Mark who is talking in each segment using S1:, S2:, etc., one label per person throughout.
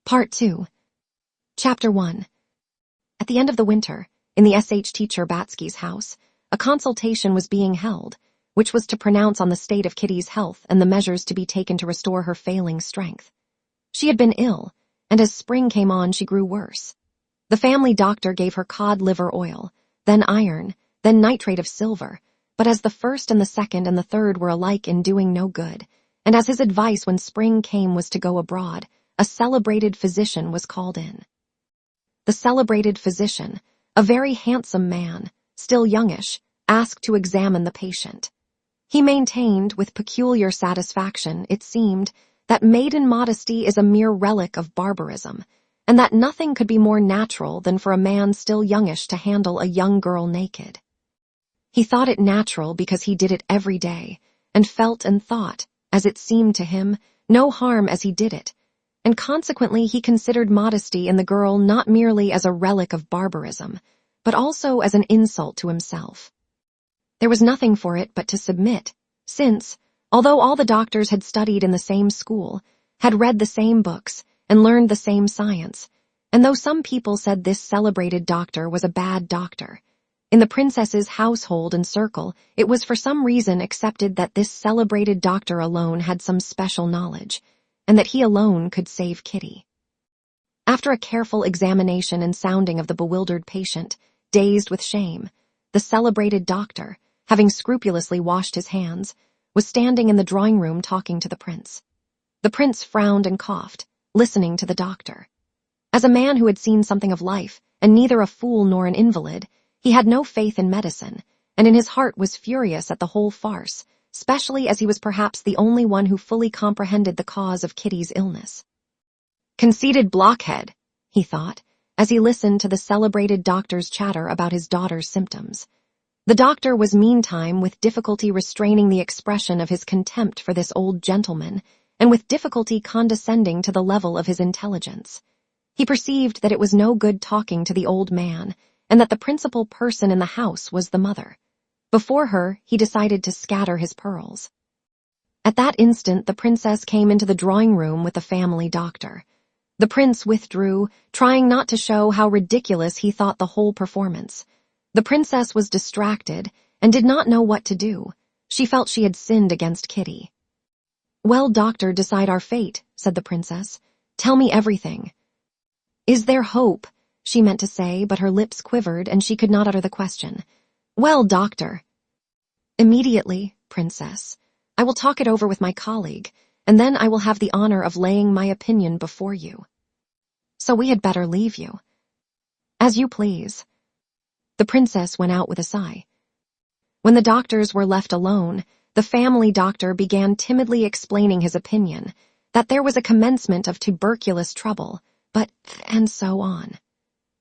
S1: Part 2. Chapter 1. At the end of the winter, in the SH teacher Batsky's house, a consultation was being held, which was to pronounce on the state of Kitty's health and the measures to be taken to restore her failing strength. She had been ill, and as spring came on she grew worse. The family doctor gave her cod liver oil, then iron, then nitrate of silver, but as the first and the second and the third were alike in doing no good, and as his advice when spring came was to go abroad, a celebrated physician was called in. The celebrated physician, a very handsome man, still youngish, asked to examine the patient. He maintained, with peculiar satisfaction, it seemed, that maiden modesty is a mere relic of barbarism, and that nothing could be more natural than for a man still youngish to handle a young girl naked. He thought it natural because he did it every day, and felt and thought, as it seemed to him, no harm as he did it, and consequently he considered modesty in the girl not merely as a relic of barbarism, but also as an insult to himself. There was nothing for it but to submit, since, although all the doctors had studied in the same school, had read the same books, and learned the same science, and though some people said this celebrated doctor was a bad doctor, in the princess's household and circle it was for some reason accepted that this celebrated doctor alone had some special knowledge, and that he alone could save Kitty. After a careful examination and sounding of the bewildered patient, dazed with shame, the celebrated doctor, having scrupulously washed his hands, was standing in the drawing-room talking to the prince. The prince frowned and coughed, listening to the doctor. As a man who had seen something of life, and neither a fool nor an invalid, he had no faith in medicine, and in his heart was furious at the whole farce, especially as he was perhaps the only one who fully comprehended the cause of Kitty's illness. Conceited blockhead, he thought, as he listened to the celebrated doctor's chatter about his daughter's symptoms. The doctor was meantime with difficulty restraining the expression of his contempt for this old gentleman, and with difficulty condescending to the level of his intelligence. He perceived that it was no good talking to the old man, and that the principal person in the house was the mother. Before her, he decided to scatter his pearls. At that instant, the princess came into the drawing-room with the family doctor. The prince withdrew, trying not to show how ridiculous he thought the whole performance. The princess was distracted and did not know what to do. She felt she had sinned against Kitty. "Well, doctor, decide our fate," said the princess. "Tell me everything." "Is there hope?" she meant to say, but her lips quivered and she could not utter the question. "Well, doctor." "Immediately, princess. I will talk it over with my colleague, and then I will have the honor of laying my opinion before you." "So we had better leave you." "As you please." The princess went out with a sigh. When the doctors were left alone, the family doctor began timidly explaining his opinion, that there was a commencement of tuberculous trouble, but, and so on.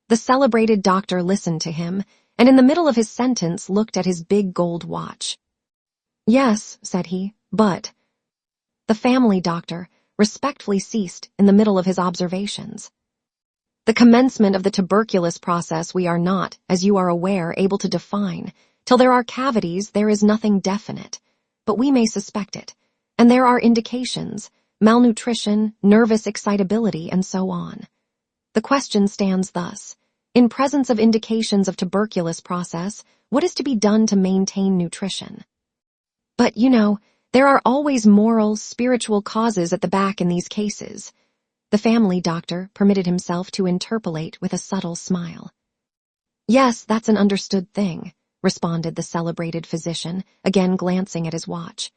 S1: The celebrated doctor listened to him, and in the middle of his sentence looked at his big gold watch. "Yes," said he, "but—" The family doctor respectfully ceased in the middle of his observations. "The commencement of the tuberculous process we are not, as you are aware, able to define. Till there are cavities, there is nothing definite. But we may suspect it, and there are indications, malnutrition, nervous excitability, and so on. The question stands thus. In presence of indications of tuberculous process, what is to be done to maintain nutrition? But, you know, there are always moral, spiritual causes at the back in these cases." The family doctor permitted himself to interpolate with a subtle smile. "Yes, that's an understood thing," responded the celebrated physician, again glancing at his watch.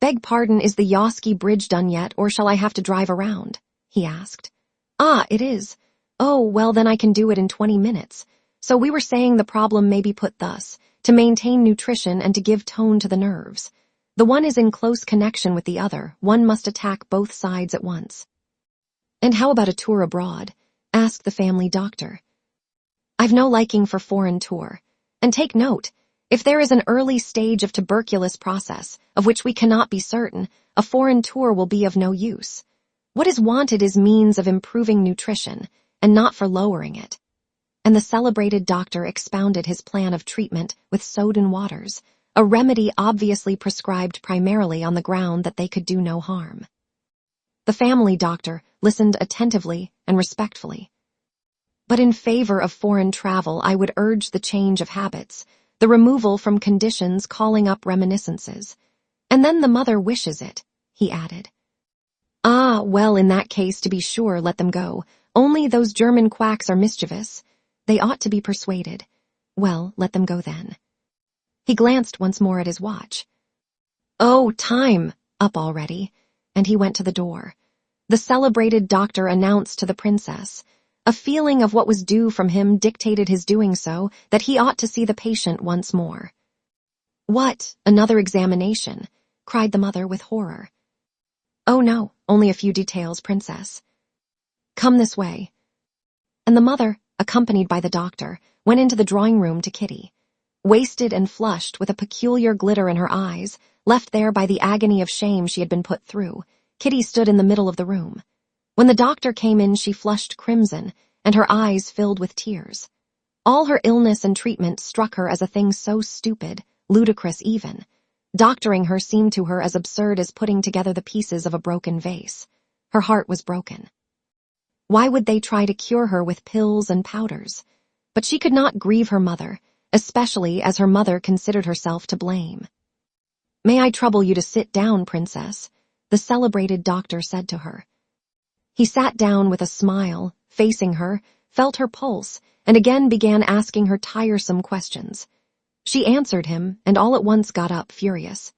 S1: "Beg pardon, is the Yawski Bridge done yet, or shall I have to drive around?" he asked. "Ah, it is. Oh, well, then I can do it in 20 minutes. So we were saying the problem may be put thus, to maintain nutrition and to give tone to the nerves. The one is in close connection with the other, one must attack both sides at once." "And how about a tour abroad?" asked the family doctor. "I've no liking for foreign tour. And take note, if there is an early stage of tuberculous process, of which we cannot be certain, a foreign tour will be of no use. What is wanted is means of improving nutrition, and not for lowering it." And the celebrated doctor expounded his plan of treatment with soda waters, a remedy obviously prescribed primarily on the ground that they could do no harm. The family doctor listened attentively and respectfully. But in favor of foreign travel, I would urge the change of habits, the removal from conditions calling up reminiscences. And then the mother wishes it, he added. Ah, well, in that case, to be sure, let them go. Only those German quacks are mischievous. They ought to be persuaded. Well, let them go then. He glanced once more at his watch. Oh, time! Up already. And he went to the door. The celebrated doctor announced to the princess. A feeling of what was due from him dictated his doing so, that he ought to see the patient once more. What? Another examination? Cried the mother with horror. Oh no, only a few details, princess. Come this way. And the mother, accompanied by the doctor, went into the drawing room to Kitty. Wasted and flushed, with a peculiar glitter in her eyes, left there by the agony of shame she had been put through, Kitty stood in the middle of the room. When the doctor came in, she flushed crimson, and her eyes filled with tears. All her illness and treatment struck her as a thing so stupid, ludicrous even. Doctoring her seemed to her as absurd as putting together the pieces of a broken vase. Her heart was broken. Why would they try to cure her with pills and powders? But she could not grieve her mother, especially as her mother considered herself to blame. May I trouble you to sit down, princess? The celebrated doctor said to her. He sat down with a smile, facing her, felt her pulse, and again began asking her tiresome questions. She answered him, and all at once got up, furious.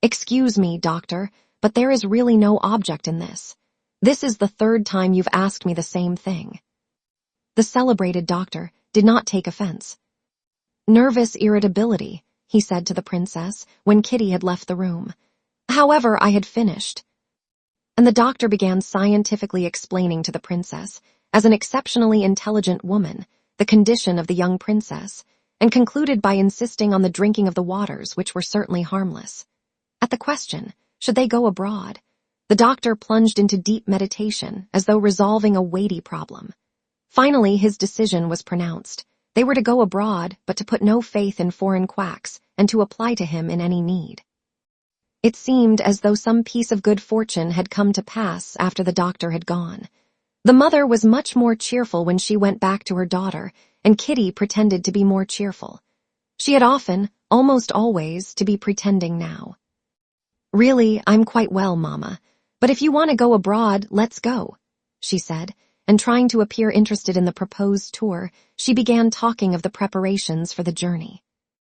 S1: Excuse me, doctor, but there is really no object in this. This is the third time you've asked me the same thing. The celebrated doctor did not take offense. Nervous irritability, he said to the princess when Kitty had left the room. However, I had finished. And the doctor began scientifically explaining to the princess, as an exceptionally intelligent woman, the condition of the young princess, and concluded by insisting on the drinking of the waters, which were certainly harmless. At the question, should they go abroad, the doctor plunged into deep meditation, as though resolving a weighty problem. Finally, his decision was pronounced. They were to go abroad, but to put no faith in foreign quacks, and to apply to him in any need. It seemed as though some piece of good fortune had come to pass after the doctor had gone. The mother was much more cheerful when she went back to her daughter, and Kitty pretended to be more cheerful. She had often, almost always, to be pretending now. Really, I'm quite well, Mama, but if you want to go abroad, let's go, she said, and trying to appear interested in the proposed tour, she began talking of the preparations for the journey.